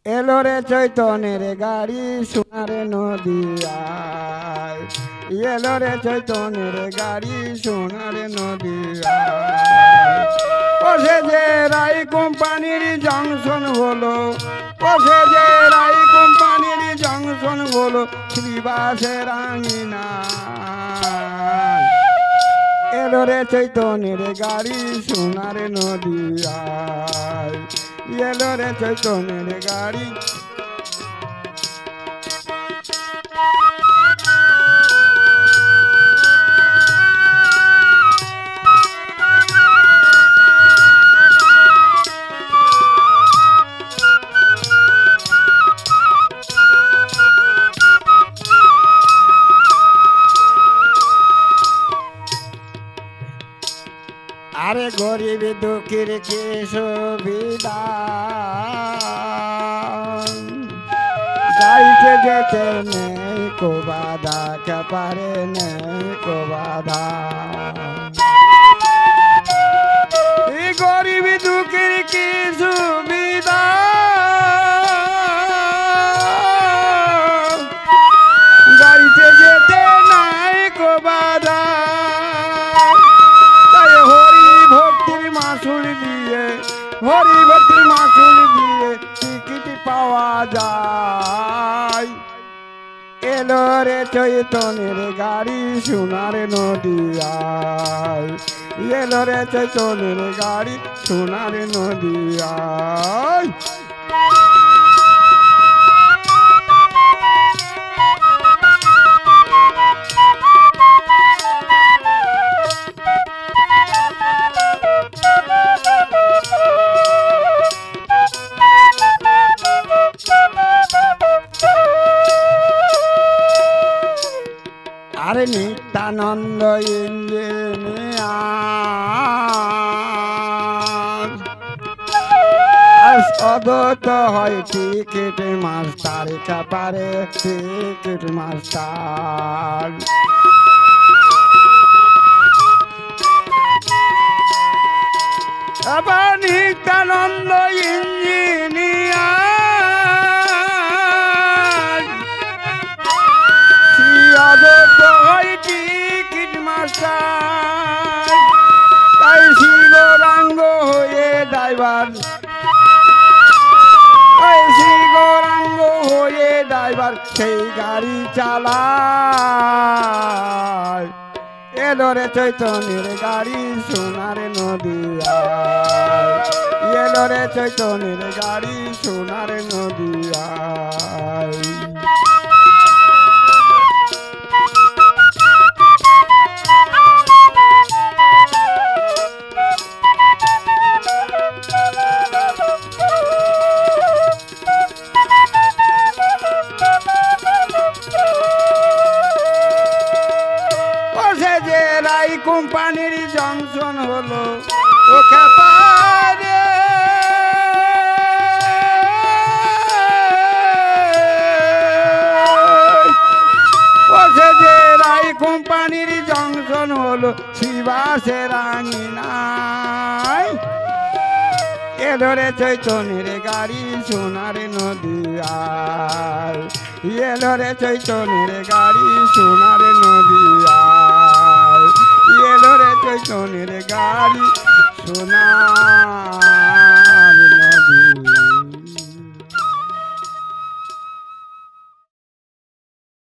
এলো রে চৈতন্যের গাড়ি সোনারে নদিয়ায়, এলো রে চৈতন্যের গাড়ি সোনারে নদিয়ায়। ওসে যে রাই কোম্পানির জংশন হলো, ওসে যে রাই কোম্পানির জংশন হলো শ্রীবাসের আঙিনা। এলো রে চৈতন্যের গাড়ি সোনারে নদিয়ায়, এলো রে চৈতন্যের গাড়ি। আরে গরিব দুঃখের কে সুবিধা, যাইতে যেতে নেই কো বাধা, পারে নেই কো বাধা। এই গরিব দুঃখের কি সুবিধা, যাইতে যেতে নাই কো বাধা। মাসুল দিয়ে, হরি ভক্তির মাসুল দিয়ে টিকিট পাওয়া যায়। এলো রে চৈতন্যের গাড়ি সোনার নদিয়ায়, এলো রে চৈতন্যের গাড়ি সোনার নদিয়ায়। আরে নিত্যানন্দ ইঞ্জিনিয়ার, অদত হয় টিকিট মাস্টার, কাপারে টিকিট মাস্টার। আবার নিত্যানন্দ ইঞ্জিনিয়ার, অদত হয় টিকিট মাস্টার। তাই শিগরাঙ্গ হয়ে ড্রাইভার, শিগরাঙ্গ হয়ে ড্রাইভার সেই গাড়ি চালায়। এলো রে চৈতন্যের গাড়ি সোনার নদিয়ায়, এলো রে চৈতন্যের গাড়ি সোনার নদিয়ায়। রাই কোম্পানির জংশন হলো ওকে পারে, ওসে যে রাই কোম্পানির জংশন হলো শ্রীবাসের আঙিনায়। এলো রে চৈতন্যের গাড়ি সোনার নদিয়ায়, এলো রে চৈতন্যের গাড়ি সোনার নদিয়ায়, এলো রে চৈতন্যের গাড়ি সোনার।